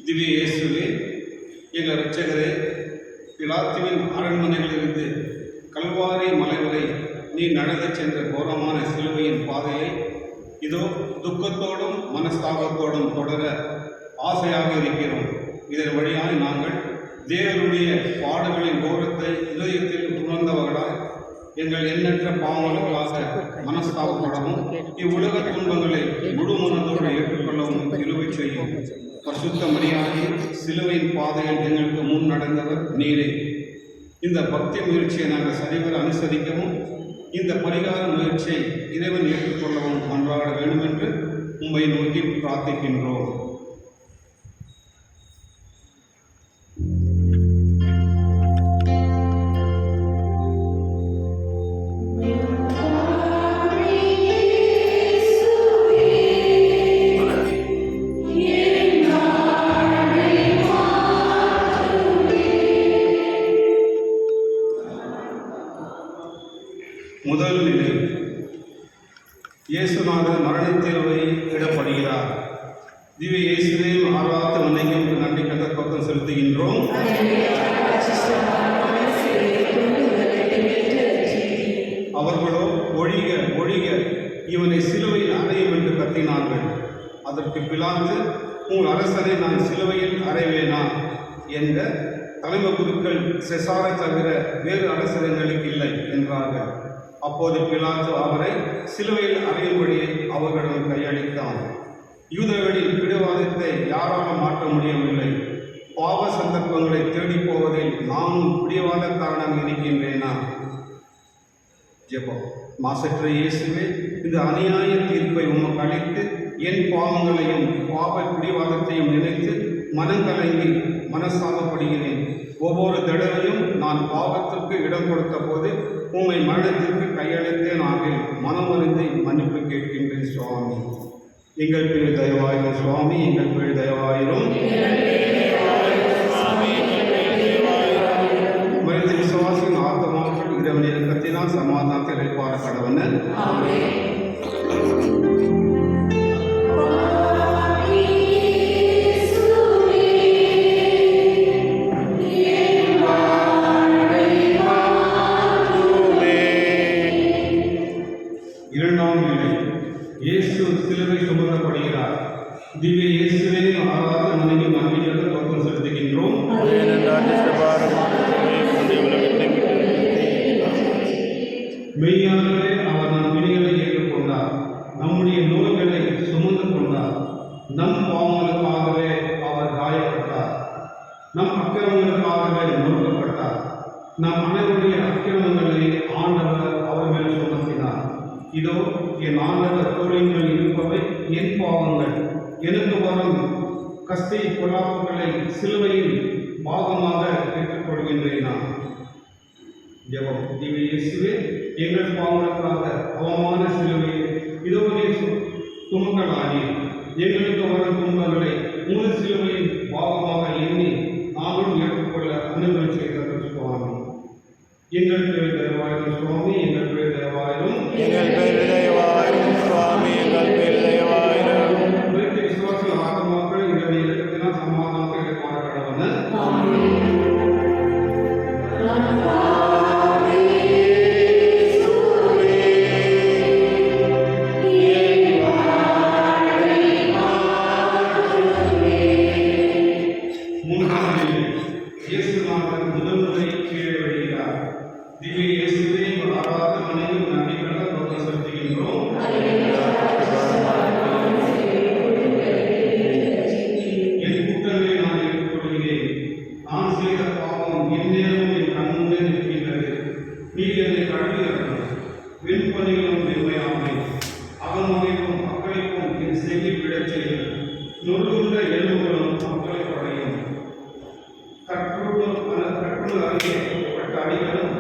திவ்ய இயேசுவே, எங்கள் இரட்சகரே, பிலாத்துவின் அரண்மனையிலிருந்து கல்வாரி மலை வரை நீ நடந்து சென்ற கோரமான சிலுவையின் பாதையை இதோ துக்கத்தோடும் மனஸ்தாபத்தோடும் தொடர ஆசையாக இருக்கிறோம். இதன் வழியாய் நாங்கள் தேவனுடைய பாடுகளின் கோரத்தை இதயத்தில் உணர்ந்தவர்களாய் எங்கள் எண்ணற்ற பாவங்களுக்காக மனஸ்தாபப்படவும் இவ்வுலக துன்பங்களை முழு மனதோடு ஏற்றுக்கொள்ளவும் கிருபை செய்யும். பரிசுத்த மரியாதை சிலுவையின் பாதையில் எங்களுக்கு முன் நடந்தவர் நீரே. இந்த பக்தி முயற்சியை நாங்கள் சரிவர அனுசரிக்கவும் இந்த பரிகார முயற்சியை இறைவன் ஏற்றுக்கொள்ளவும் மன்றாட வேண்டும் என்று உம்மை நோக்கி பிரார்த்திக்கின்றோம். முதல் நிலை, இயேசுநாதர் மரணத்தில் இடப்படுகிறார். திவ்ய இயேசுவே, மாறாத மன்னிக்கும் நன்றி கண்ட பக்கம் செலுத்துகின்றோம். அவர்களோ ஒழிக ஒழிக, இவனை சிலுவையில் அறையும் என்று கத்தினார்கள். அதற்கு பிலாத்து, உங்கள் அரசனை நான் சிலுவையில் அறைவேனா என்ற தலைமை குருக்கள் செசாரை தவிர வேறு அரசர்களுக்கு இல்லை என்றார்கள். அப்போது பிலாத்து அவரை சிலுவையில் அறையும்படி அவர்களிடம் கையளித்தான். யூதர்களின் பிடிவாதத்தை யாராலும் மாற்ற முடியவில்லை. பாவ சந்தர்ப்பங்களை தேடி போவதில் நானும் பிடிவாதக்காரனாக இருக்கின்றேனா? ஜெபம். மாசற்ற இயேசுவே, இந்த அநியாய தீர்ப்பை உமக்கு அளித்து என் பாவங்களையும் பாவ பிடிவாதத்தையும் நினைத்து மனங்கலங்கி மனசாகப்படுகிறேன். ஒவ்வொரு தடவையும் நான் பாவத்திற்கு இடம் கொடுத்த போது உம்மை மரணத்திற்கு கையளித்தேன். ஆகிய மனமறிந்து மன்னிப்பு கேட்கின்றேன் சுவாமி. எங்கள் பேர் தயவாயிரும் சுவாமி, எங்கள் பேர் தயவாயிரும். மனித விசுவாசின் ஆத்மாக்கள் இறைவன் இறக்கத்தினால் சமாதானத்தை இழைப்பார கடவன். இரண்டாம் நிலை, இயேசு சிலுவை சுமக்கப்படுகிறார். திவ்ய இயேசுவே, ஆராத மனைவி நம்பிக்கையாக தோற்றம் செலுத்துகின்றோம். மெய்யாகவே அவர் நம் வினைகளை ஏற்றுக்கொண்டார், நம்முடைய நோய்களை சுமந்து கொண்டார். நம் பாவங்களுக்காகவே அவர் காயப்பட்டார், நம் அக்கிரமங்களுக்காகவே நொறுக்கப்பட்டார். நம் அனைவருடைய அக்கிரமங்களை ஆண்டவர் அவர் மேல் சுமத்தினார். இதோ என் ஆண்டவர் தோழிகள் இருப்பவை என் பாவங்கள். எனக்கு வரும் கஸ்தை பொல்லாப்புகளை சிலுவையில் பாகமாக ஏற்றுக்கொள்கின்றேனா? ஜெபம். திவ்ய இயேசுவே, எங்கள் பாவங்களுக்காக அவமான சிலுவையில் இதோ துன்பங்களாகி எங்களுக்கு வரும் துன்பங்களை உங்கள் சிலுவையின் பாகமாக எண்ணி நாங்களும் ஏற்றுக்கொள்ள அனுமதி செய்தார்கள் சுவாமி. எங்கள் பேர் தயவாயிரும் சுவாமி, எங்கள் பேர் தயவாயிரும். எங்கள் பேர் தயவாயிரும் சுவாமி, எங்கள் பேர் தயவாயிரும். விசுவாசிகள் ஆத்மாக்கள் இதனை இலக்கத்தினால் சமாதானத்தை இழைப்பார கடவன். இயேசுநாதர் முதல் முறை கீழே வருகிறார். திவ்ய இயேசுவே, ஆராத மனைவி நம்பிக்கையாக தோற்றம் செலுத்துகின்றோம். என் குற்றங்களை நான் ஏற்றுக்கொள்கிறேன். நான் செய்த பாவம் எந்நேரமும் என் கண்முன்னே நிற்கின்றது. நீர் என்னை கழுவியறணும். வெண்பணிகளும் வெண்மையாமே அகமுறைக்கும் அக்களிப்பும் என் செய்தி விடச் செய்யும். நொறுங்குன்ற எலும்புகளும் மக்களை படையும். கற்புணர் அருகே பட்ட அடிகளும்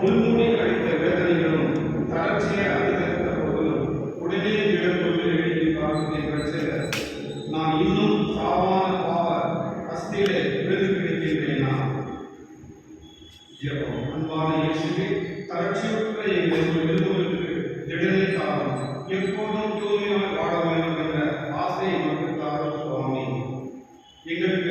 முன்மூடி அடித்த வேதனைகளும் தளர்ச்சியை அதிகரித்த போதிலும் உடனே இடம்பொழுது எழுதி காரணத்தை பிரச்சனை நான் இன்னும் சாவான பாவ அஸ்தியிலே விருது கிடைக்கின்றேனா? ஜெபம். அன்பான இயேசுவே, தளர்ச்சியுற்ற எங்கள் விருதுகளுக்கு திடனை காரணம் எப்போதும் தூய்மையாக வாழ வேண்டும் என்ற ஆசையை மட்டும் தாரும் சுவாமி. எங்களுக்கு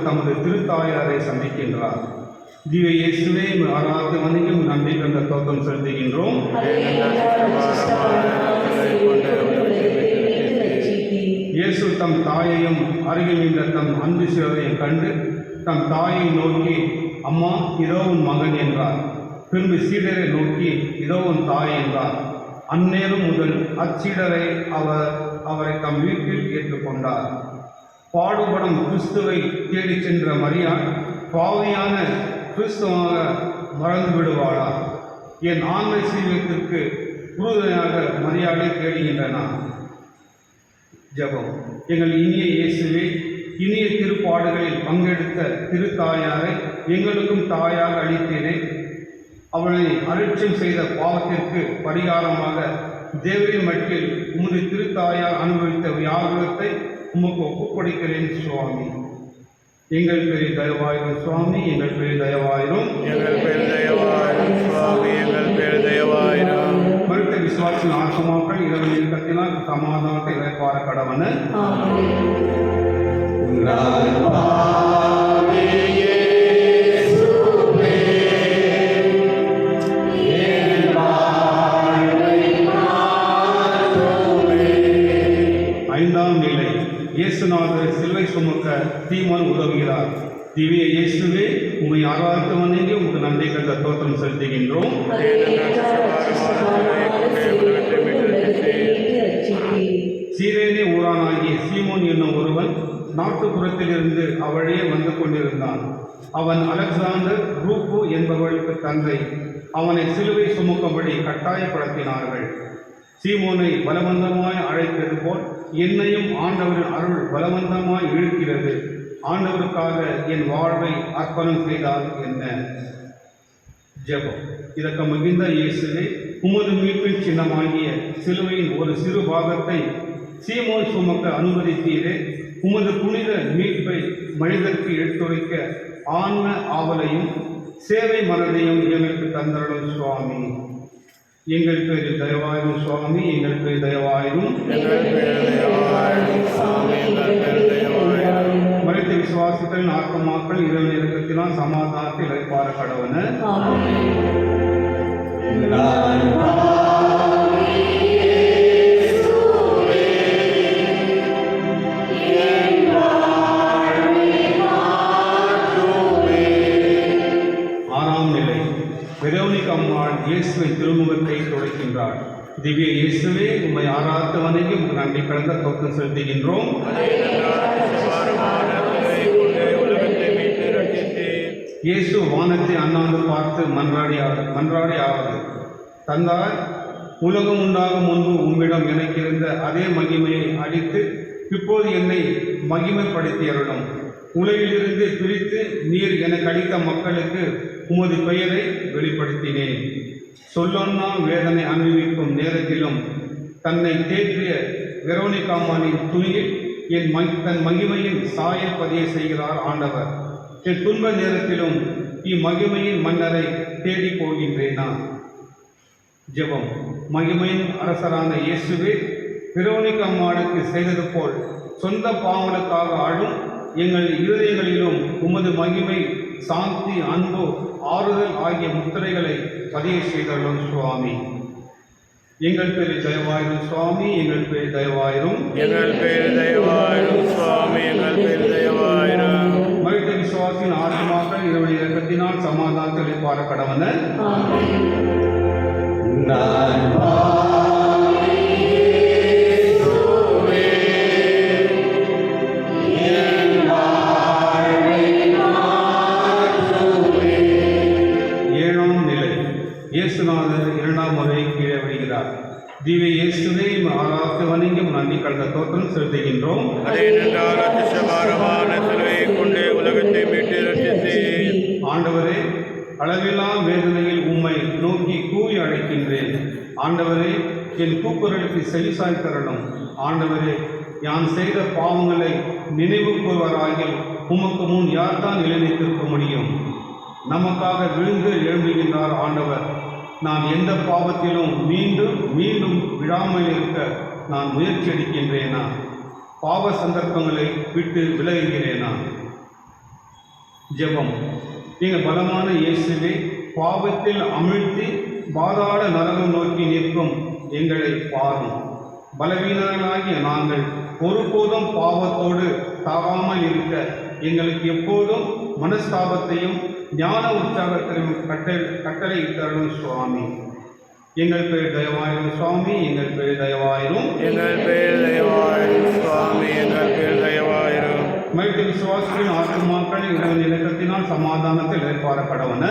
தமது திருத்தாயாரை சந்திக்கின்றார். திவ்ய இயேசுவே ஆராய்ந்து வந்தியும் நன்றி கண்ட தோற்றம் செலுத்துகின்றோம். இயேசு தம் தாயையும் அருகில் நின்ற தம் அன்பு சிறுவரையும் கண்டு தம் தாயை நோக்கி, அம்மா, இதோ உன் மகன் என்றார். பின்பு சீடரை நோக்கி, இதோ உன் தாய் என்றார். அந்நேரம் முதல் அச்சீடரை அவரை தம் வீட்டில் ஏற்றுக்கொண்டார். பாடுபடும் கிறிஸ்துவை தேடிச் சென்ற மரியாள் பாவியான கிறிஸ்துவாக மறந்து விடுவாளா? என் ஆண்மை சீவியத்திற்கு உறுதுணையாக மரியாதை தேடுகின்றன. ஜெபம். எங்கள் இனிய இயேசுவே, இனிய திருப்பாடுகளில் பங்கெடுத்த திருத்தாயாரை எங்களுக்கும் தாயாக அளித்தீரே. அவளை அலட்சியம் செய்த பாவத்திற்கு பரிகாரமாக தேவரின் மட்டில் உமது திருத்தாயார் அனுபவித்த வியாகுலத்தை உமக்கு ஒப்புக்கொடுக்கிறேன் சுவாமி. எங்கள் பேரில் தயவாயிரும் சுவாமி, எங்கள் பேரில் தயவாயிரும், எங்கள் பேரில் தயவாயிரும் சுவாமி, எங்கள் பேரில் தயவாயிரும். மறுத்த விசுவாசின் ஆத்மாக்கள் இரவு இயக்கத்தினால் சமாதானத்தை இறைப்பார கடவன. ஐந்தாம் நிலை. இயேசுநாதர் சிலுவை சுமக்க தீமான் உதவுகிறார். திவ்ய இயேசுவே, உம்மை ஆராய்ந்து வணங்கி உமக்கு நன்றி கண்ட தோற்றம் செலுத்துகின்றோம். சீரேனே ஊரானாகிய சீமோன் என்னும் ஒருவன் நாட்டுப்புறத்திலிருந்து அவளே வந்து கொண்டிருந்தான். அவன் அலெக்சாண்டர் ரூப்பு என்பவர்களுக்கு தந்தை. அவனை சிலுவை சுமக்கும்படி கட்டாயப்படுத்தினார்கள். சீமோனை பலவந்தமாய் அழைத்தது போல் என்னையும் ஆண்டவரின் அருள் பலவந்தமாய் இழுக்கிறது. ஆண்டவருக்காக என் வாழ்வை அர்ப்பணம் செய்தால் என்ன? ஜெபம். இதற்கு மிகுந்த இயேசுவே, உமது மீட்பின் சின்னமாகிய சிலுவையின் ஒரு சிறு பாகத்தை சீமோன் சுமக்க அனுமதித்தீரே. உமது புனித மீட்பை மனிதருக்கு எடுத்துரைக்க ஆன்ம ஆவலையும் சேவை மனதையும் எங்களுக்கு தந்தருளும் சுவாமி. எங்கள் பேரில் தயவாயிரும் சுவாமி, எங்கள் பேரில் தயவாயிரும், மனித விசுவாசத்தின் ஆத்மாக்கள் இரவு இறக்கத்தினால் சமாதானத்தை இறைப்பார கடவன. ஆறாம் நிலை. வெரோனிகா அம்மாள் இயேசுவை திருமுகத்தை துடைக்கின்றார். திவ்ய இயேசுவே, உம்மை ஆராய்ந்து வணங்கி உமக்கு நன்றி கலந்த தோற்றம் செலுத்துகின்றோம். இயேசு வானத்தை அண்ணாந்து பார்த்து மன்றாடியாவது, தந்தாய், உலகம் உண்டாகும் முன்பு உம்மிடம் எனக்கு இருந்த அதே மகிமையை அளித்து இப்போது என்னை மகிமைப்படுத்தியருளும். உலகிலிருந்து பிரித்து நீர் எனக்கு அளித்த மக்களுக்கு உமது பெயரை வெளிப்படுத்தினேன். சொல்லொன்னா வேதனை அனுபவிக்கும் நேரத்திலும் தன்னை தேற்றிய வெரோனிகாமானின் துணியில் தன் மகிமையின் சாயல் பதிய செய்கிறார் ஆண்டவர். என் துன்ப நேரத்திலும் இம்மகிமையின் மன்னரை தேடி போகின்றேனா? ஜெபம். மகிமையின் அரசரான இயேசுவே, வெரோனிகாமானுக்கு செய்தது போல் சொந்த பாவங்களுக்காக ஆளும் எங்கள் இருதயங்களிலும் உமது மகிமை, சாந்தி, அன்பு, ஆறுதல் ஆகிய முத்திரைகளை பதிய செய்தருளும் சுவாமி. எங்கள் பேரில் தயவாயிரும் சுவாமி, எங்கள் பேரில் தயவாயிரும், எங்கள் பேரில் தயவாயிரும் சுவாமி, எங்கள் பேரில் தயவாயிரும். மனித விசுவாசின் ஆத்மாக்கள் இரவு இறக்கத்தினால் சமாதானத்தை இறைப்பார கடவன. இயேசுநாதர் இரண்டாம் முறை கீழே விடுகிறார். திவ்ய இயேசுவை ஆராய்ந்து வணங்கி நன்றி கலந்த தோற்றம் செலுத்துகின்றோம். உலகத்தை மீட்டு ரட்சித்தீர். ஆண்டவரே, அளவில்லா வேதனையில் உம்மை நோக்கி கூவி அழைக்கின்றேன். ஆண்டவரே, என் கூக்குரலுக்கு செவிசாய் தரணும். ஆண்டவரே, யான் செய்த பாவங்களை நினைவு கூறுவராகில் உமக்கு முன் யார்தான் நிலைநிறுத்த முடியும்? நமக்காக விழுந்து எழும்புகின்றார் ஆண்டவர். நான் எந்த பாவத்திலும் மீண்டும் மீண்டும் விழாமல் இருக்க நான் முயற்சி எடுக்கின்றேனா? பாவ சந்தர்ப்பங்களை விட்டு விலகுகிறேனா? ஜெபம். நீங்கள் பலமான இயேசுவே, பாவத்தில் அமிழ்த்தி பாதாள நரகம் நோக்கி நிற்கும் எங்களை பாரும். பலவீனர்களாகிய நாங்கள் ஒருபோதும் பாவத்தோடு தாவாமல் இருக்க எங்களுக்கு எப்போதும் மனஸ்தாபத்தையும் ஞான உற்சாகத்தையும் கட்டளை தரும் சுவாமி. எங்கள் பேர் தயவாயிரும் சுவாமி, எங்கள் பேர் தயவாயிரும், எங்கள் பேர் தயவாயிரும் சுவாமி, எங்கள் பேர் தயவாயிரும். மனித விசுவாசத்தின் ஆத்மாக்கள் இறைவன் இலக்கத்தினால் சமாதானத்தில் ஏற்பாடு கடவன.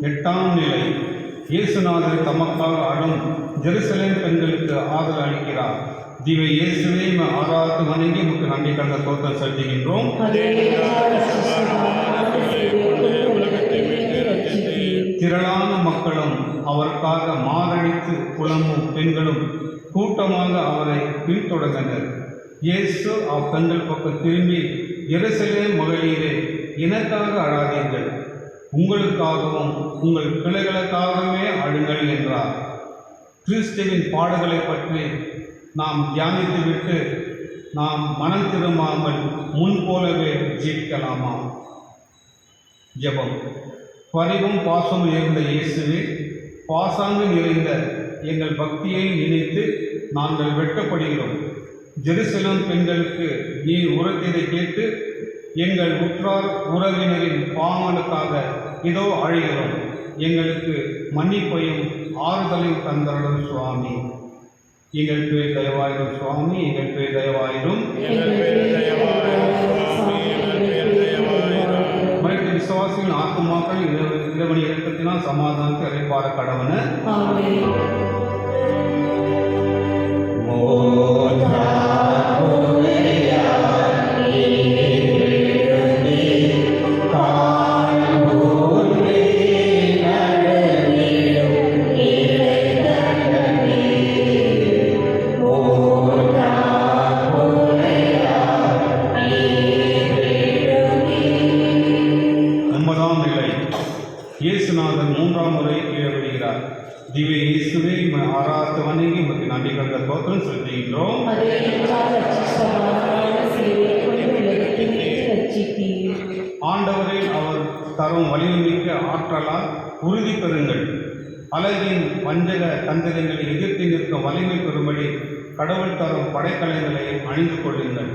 எட்டாம் நிலை. இயேசுநாதர் தமக்காக அழும் ஜெருசலேம் பெண்களுக்கு ஆதரவு அளிக்கிறார். திவ்ய இயேசுவே, ஆராய்த்து வணங்கி உமக்கு நன்றி கண்ட தோற்றம் செலுத்துகின்றோம். திரளான மக்களும் அவருக்காக மாரடித்து புலம்பும் பெண்களும் கூட்டமாக அவரை பின்தொடர்ந்தனர். இயேசு அப்பெண்கள் பக்கம் திரும்பி, எருசலேம் மகளிரே, எனக்காக அழாதீர்கள், உங்களுக்காகவும் உங்கள் பிள்ளைகளுக்காகவே அழுங்கள் என்றார். கிறிஸ்துவின் பாடுகளை பற்றி நாம் தியானித்துவிட்டு நாம் மனம் திரும்பாமல் முன்போலவே ஜீவிக்கலாமா? ஜெபம். பரிவும் பாசமும் இருந்த இயேசுவே, பாசாங்கு நிறைந்த எங்கள் பக்தியை நினைத்து நாங்கள் வெட்கப்படுகிறோம். ஜெருசலேம் பெண்களுக்கு நீர் உரைத்ததை கேட்டு எங்கள் உற்றார் உறவினரின் பாவங்களுக்காக இதோ அழுகிறோம். எங்களுக்கு மன்னிப்பையும் ஆறுதலையும் தந்தருளும் சுவாமி. எங்கள் பேர் தயவாயிரும் சுவாமி, எங்கள் பேர் தயவாயிரும், எங்கள் பேர் தயவாயிரும் சுவாமி, எங்கள் பேர் தயவாயிரும். மனித விசுவாசியின் ஆத்மாக்கள் இறைவன் இறக்கத்தினால் சமாதானத்தை அறைப்பார கடவன. இயேசுநாதன் மூன்றாம் முறை கீழவிடுகிறார். திவ்ய இயேசுவே, ஆராய்த்து வணங்கி உமக்கு நன்றி கண்ட தோற்றம் செலுத்துகின்றோம். ஆண்டவரில் அவர் தரும் வலிமைமிக்க ஆற்றலால் உறுதி பெறுங்கள். அழகின் வஞ்சக தந்திரங்களை எதிர்த்து நிற்கும் வலிமை பெறும்படி கடவுள் தரும் படைக்கலைகளை அணிந்து கொள்ளுங்கள்.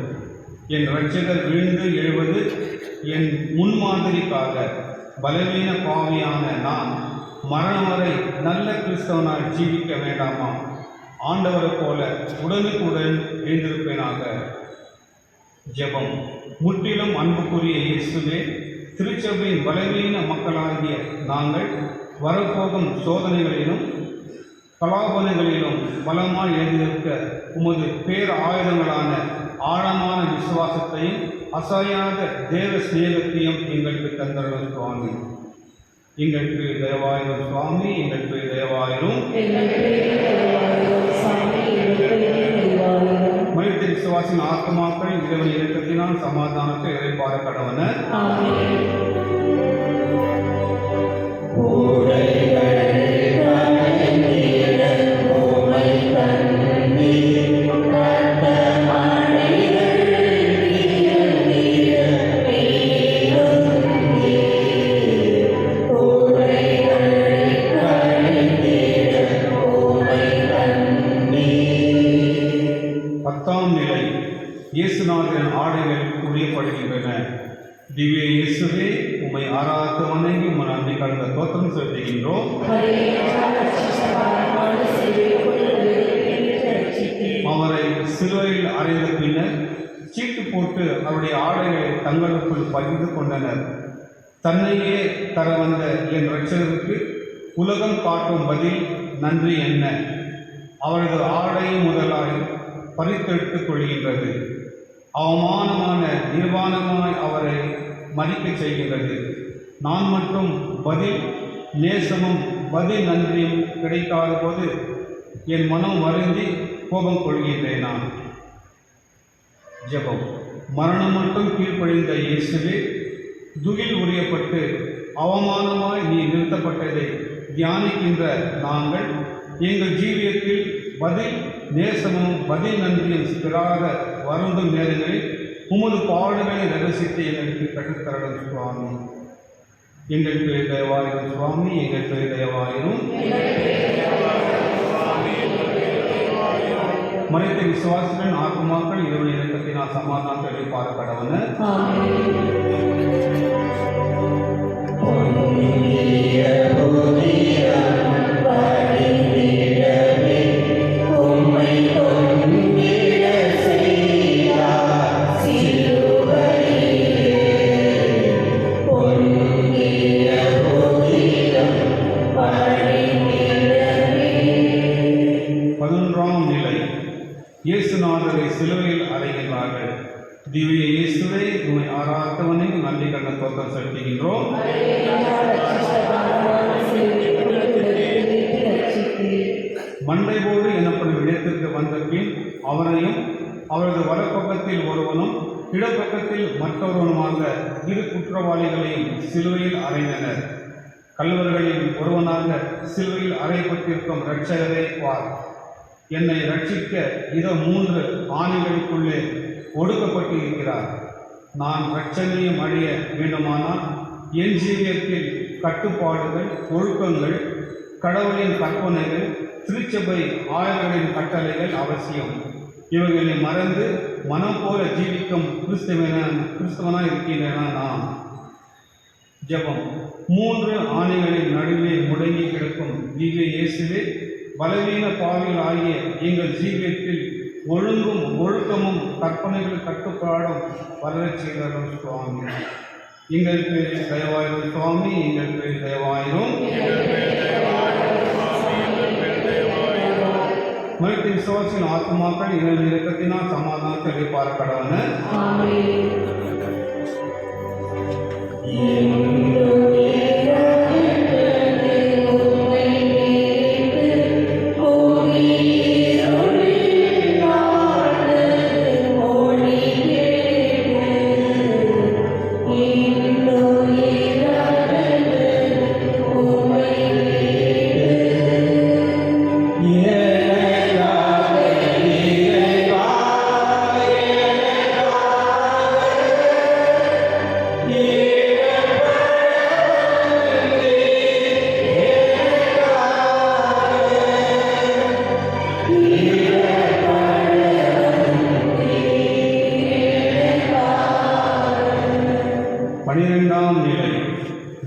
என் இரட்சகர் விழுந்து எழுவது என் முன்மாதிரிக்காக பலவீன பாவியான நான் மரணம் வரை நல்ல கிறிஸ்தவனால் ஜீவிக்க வேண்டாமா? ஆண்டவரை போல உடனுக்குடன் எழுந்திருப்பேனாக. ஜெபம். முற்றிலும் அன்புக்குரிய இயேசுவே, திருச்சபையின் பலவீன மக்களாகிய நாங்கள் வரப்போகும் சோதனைகளிலும் கலாபனைகளிலும் பலமாய் எழுந்திருக்க உமது பேர் ஆயுதங்களான ஆழமான விசுவாசத்தையும் அசையாத தேவ சிநேகத்தையும் எங்களுக்கு தந்தருளும் சுவாமி. எங்களுக்கு தயவாயிரும் சுவாமி, எங்களுக்கு தயவாயிரும். மனித விசுவாசின் ஆத்மாக்கள் இறைவன் இறக்கத்தினால் சமாதானத்தை இறைப்பார கடவன. பத்தாம் நிலை. இயேசுநாதரின் ஆடைகள் உரியப்படுகின்றன. திவ்ய இயேசுவே, உம்மை ஆராய்த்து வணங்கி உமது நன்றி கலந்த தோற்றம் செலுத்துகின்றோம். அவரை சிலுவையில் அறைந்த பின்னர் சீட்டு போட்டு அவருடைய ஆடைகளை தங்களுக்குள் பகிர்ந்து கொண்டனர். தன்னையே தர வந்த என் இரட்சகருக்கு உலகம் காட்டும் பதில் நன்றி என்ன? அவரது ஆடை முதலாய் பறித்தெடுத்துக் கொள்கின்றது. அவமானமான நிர்வாணமாய் அவரை மதிக்க செய்கின்றது. நான் மட்டும் பதில் நேசமும் பதில் நன்றியும் கிடைக்காத போது என் மனம் வருந்தி கோபம் கொள்கின்றேனா? ஜெபம். மரணம் மட்டும் கீழ்ப்பழிந்த இயேசுவே, துகில் உரியப்பட்டு அவமானமாய் நீ நிறுத்தப்பட்டதை தியானிக்கின்ற நாங்கள் எங்கள் ஜீவியத்தில் பதில் நேசமும் பதில் நன்றியும் பெறாத வருந்தும் நேரங்களில் உமது பாடுகளை ரகசியத்தை எங்களுக்கு கற்றுத்தரணும் சுவாமி. எங்கள் பேர் தயவாயிரும் சுவாமி, எங்கள் பேர் தயவாயிரும். மனித விசுவாசிகளின் ஆத்மாக்கள் இரவு இறக்கத்தினால் சமாதானத்தை பார்க்கடவன. இயேசுநாதரை சிலுவையில் அறைகின்றார்கள். திவ்ய இயேசுவை உம்மை ஆராத்தவனை நன்றி கண்ட தோற்றம் செலுத்துகின்றோம். மண்டைபோடு எனப்படும் இடத்திற்கு வந்த பின் அவரையும் அவரது வலப்பக்கத்தில் ஒருவனும் இடப்பக்கத்தில் மற்றொருவனுமாக இரு குற்றவாளிகளையும் சிலுவையில் அறைந்தனர். கல்வர்களில் ஒருவனாக சிலுவையில் அறையப்பட்டிருக்கும் இரட்சகரை பார். என்னை ரட்சிக்க இதோ 3 ஆணைகளுக்குள்ளே ஒடுக்கப்பட்டிருக்கிறார். நான் இரட்சணியம் அடைய வேண்டுமானால் என் ஜீவியத்தில் கட்டுப்பாடுகள், ஒழுக்கங்கள், கடவுளின் கற்பனைகள், திருச்சபை ஆயர்களின் கட்டளைகள் அவசியம். இவர்களை மறந்து மனம் போல ஜீவிக்கும் கிறிஸ்தவனாய் இருக்கின்றன நாம். ஜெபம். 3 ஆணைகளின் நடுவே முடங்கி கிடக்கும் திவ்ய இயேசுவே, பலவீன பாவிகள் ஆகிய எங்கள் ஜீவியத்தில் ஒழுங்கும் ஒழுக்கமும் கற்பனைகள் கட்டுப்பாடும் வளரச் செய்தார்கள் சுவாமி. எங்கள் பேரில் தயவாயிரும் சுவாமி, எங்கள் பேரில் தயவாயிரும். மனித விசுவாசியின் ஆத்மாக்கள் இரவு இறக்கத்தினால் சமாதானத்தை எதிர்பார்க்கடவன.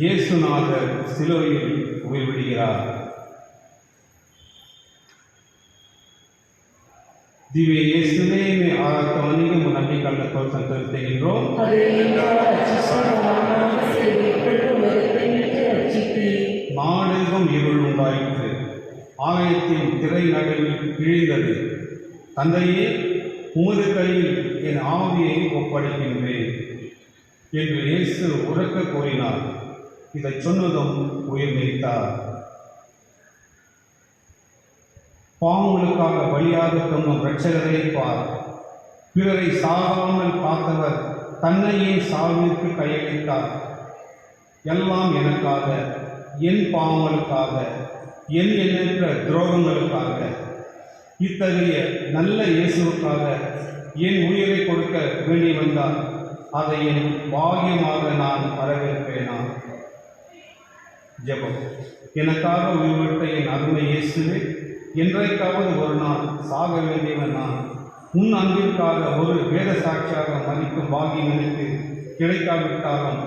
இயேசுநாதர் சிலுவையில் உயிர்விடுகிறார். திவ்ய இயேசுவே ஆராத்தவனிக்கு நன்றி கண்ட தோற்றம் செலுத்துகின்றோம். நாடெங்கும் இருள் உண்டாயிற்று. ஆலயத்தின் திரை நடுவில் கிழிந்தது. தந்தையே, உமது கையில் என் ஆவியை ஒப்படைக்கின்றேன் என்று இயேசு உரக்க கூறினார். இதை சொன்னதும் உயிர் நீத்தார். பாவங்களுக்காக பலியாக தொங்கும் இரட்சகரை பார். பிறரை சாகாமல் காத்தவர் தன்னையே சாவிற்கு கையளித்தார். எல்லாம் எனக்காக, என் பாவங்களுக்காக, என் எண்ணற்ற துரோகங்களுக்காக. இத்தகைய நல்ல இயேசுவுக்காக என் உயிரை கொடுக்க வேண்டி வந்தார். அதை என் பாகியமாக நான் வரவேற்பேனா? ஜெபம். எனக்காக உயிர்விட்ட என் அருமை இயேசுவே, என்றைக்காவது ஒரு நாள் சாக வேண்டியவன் நான். உன் அன்பிற்காக ஒரு வேத சாட்சியாக மதிக்கும் பாகியம் எனக்கு கிடைக்காவிட்டாலும்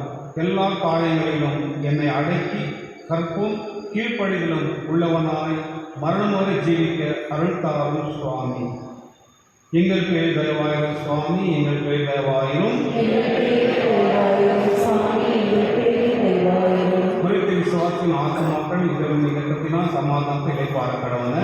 எல்லா காரியங்களிலும் என்னை அடக்கி கற்பும் கீழ்ப்படிகளும் உள்ளவனாய் மரணம் வரை ஜீவிக்க அருள்தாரும் சுவாமி. எங்கள் பேர் தயவாயிரும் சுவாமி, எங்கள் பேர் தயவாயிரும். குறித்த விசுவாசின் ஆத்மாக்கள் இரவு இலக்கத்தினால் சமாதானத்தை இழைப்பார் கடவுள.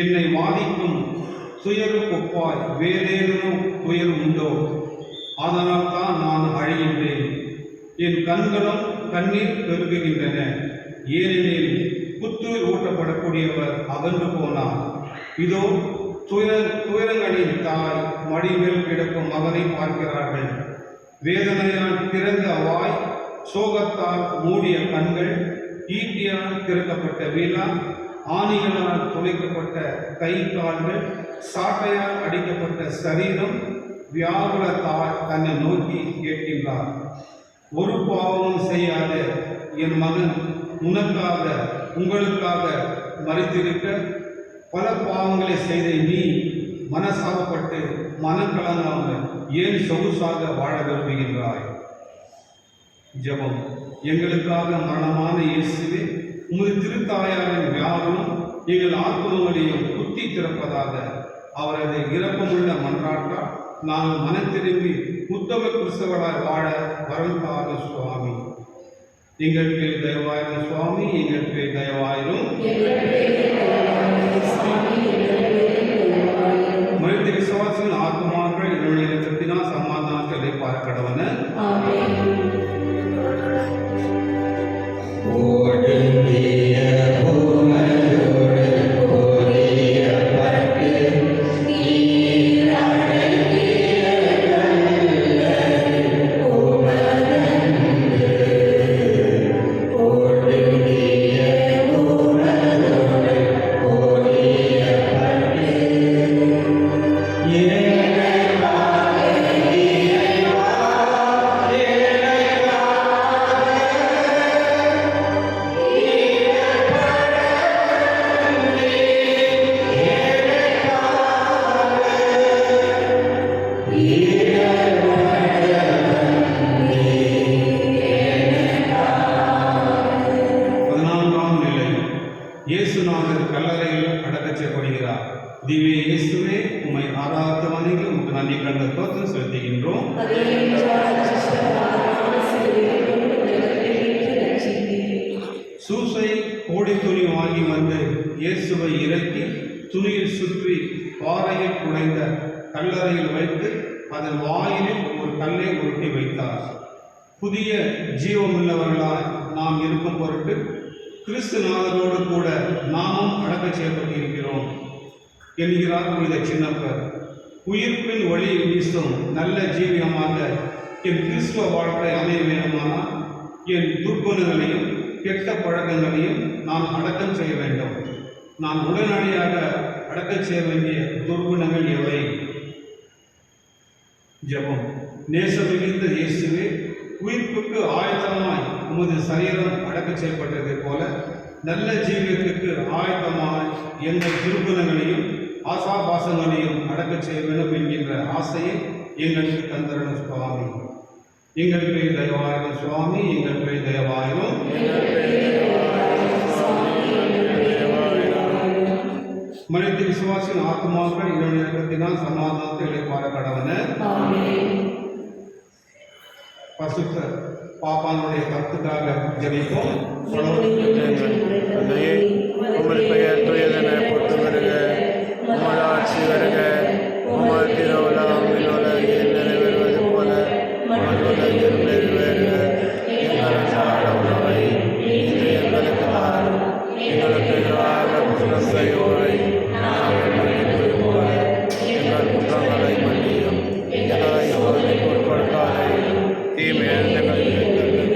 என்னை வாதிக்கும் துயருக்கொப்பாய் வேறேனும் துயர் உண்டோ? அதனால் தான் நான் அழிகின்றேன். என் கண்களும் கண்ணீர் பெருகுகின்றன. ஏனெனில் புத்துயிர் ஊட்டப்படக்கூடியவர் அகன்று போனார். இதோ துயரங்களின் தாய் மடிமேல் கிடக்கும் மகனை பார்க்கிறார்கள். வேதனையால் திறந்த வாய், சோகத்தால் மூடிய கண்கள், ஈட்டியால் திறக்கப்பட்ட விழா, ஆணிகளால் துளைக்கப்பட்ட கை கால்கள், சாட்டையால் அடிக்கப்பட்ட சரீரம், வியாகுல தாய் தன்னை நோக்கி கேட்கின்றார். ஒரு பாவமும் செய்யாத என் மகன் உனக்காக உங்களுக்காக மறித்திருக்க பல பாவங்களை செய்த நீ மனசாகப்பட்டு மனக்கலங்காமல் ஏன் சொகுசாக வாழ விரும்புகின்றாய்? ஜெபம். எங்களுக்காக மரணமான இயேசுவே, உமது திருத்தாயாரின் வியாபனம் எங்கள் ஆத்மங்களையும் குத்தி திறப்பதாக. அவரது இரக்கமுள்ள மன்றாட்டால் நாங்கள் மனத்திரும்பி உத்தம கிறிஸ்தவராய் வாழ வரம் தாரும் சுவாமி. எங்கள் பேர் தயவாயிரும் சுவாமி, எங்கள் பேர் தயவாயிரும். மனித விசுவாசின் ஆத்மாக்கள் என்னுடைய இடத்தினால் சமாதானத்தை பார்க்க கடவன. இயேசுநாதர் கல்லறையில் அடக்கச் செய்யப்படுகிறார். திவ்ய இயேசுவே, உம்மை ஆராய்ந்து வணங்கி உமக்கு நன்றி கண்ட தோற்றம் செலுத்துகின்றோம். சூசை கோடி துணி வாங்கி வந்து இயேசுவை இறக்கி துணியில் சுற்றி பாறையில் குடைந்த கல்லறையில் வைத்து அதன் வாயிலில் ஒரு கல்லை உருட்டி வைத்தார். புதிய ஜீவமுள்ளவர்களாய் நாம் இருக்கும் பொருட்டு கிறிஸ்துநாதரோடு கூட நாமும் அடக்கச் செய்யப்பட்டிருக்கிறோம் என்கிறார் புனித சின்னப்பர். உயிர்ப்பின் ஒளி வீசும் நல்ல ஜீவியமாக என் கிறிஸ்துவ வாழ்க்கை அமைய வேண்டுமானால் என் துர்க்குணங்களையும் கெட்ட பழக்கங்களையும் நான் அடக்கம் செய்ய வேண்டும். நான் உடனடியாக அடக்கம் செய்ய வேண்டிய துர்க்குணங்கள் எவை? ஜெபம். நேசமிகுந்த இயேசுவே, உயிர்ப்புக்கு ஆயத்தமாய் உமது சரீரம் அடக்கச் செய்யப்பட்டதை போல நல்ல ஜீவியத்துக்கு ஆயத்தமாய் எங்கள் துர்குணங்களையும் ஆசாபாசங்களையும் அடக்கச் செய்ய வேண்டும் என்கின்ற ஆசையை எங்களுக்கு தந்தரணும் சுவாமி. எங்கள் பேர் தயவாயிரும் சுவாமி, எங்கள் பேர் தயவாயிரும். மனித விசுவாசின் ஆத்மாக்கள் என்னுடைய இறக்கத்தினால் சமாதானத்தை இழைப்பார கடவன. பசுத்த பாப்பானுடைய கருத்துக்காக ஜெபிப்போம். உங்கள் பெயர் துயதென போற்று வருக, உமது ஆட்சி வருக, உமது திருவுளம் உலகில் நிறைவேறுவது போல உலகில் நிறைவேறுக. எங்கள் அன்றாட உணவை இன்று எங்களுக்கு தாரும். எங்களுக்கு எதிராக குற்றம் செய்வோரை நாங்கள் மன்னிப்பது போல எங்கள் குற்றங்களை மன்னியும். எங்களை சோதனைக்கு உட்படுத்தாதே, தீமையிலிருந்து எங்களை மீட்டருளும்.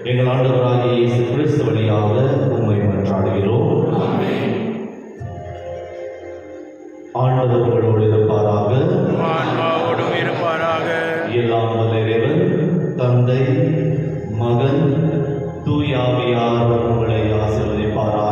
எங்கள் ஆண்டவராகிய இயேசு கிறிஸ்து வழியாக உம்மை மன்றாடுகிறோம். ஆண்டவர் உங்களோடு இருப்பாராக. ஆன்மாவோடும் இருப்பாராக. எல்லாம் வல்ல இறைவன் தந்தை, மகன், தூய ஆவியார் உங்களை ஆசீர்வதிப்பாராக.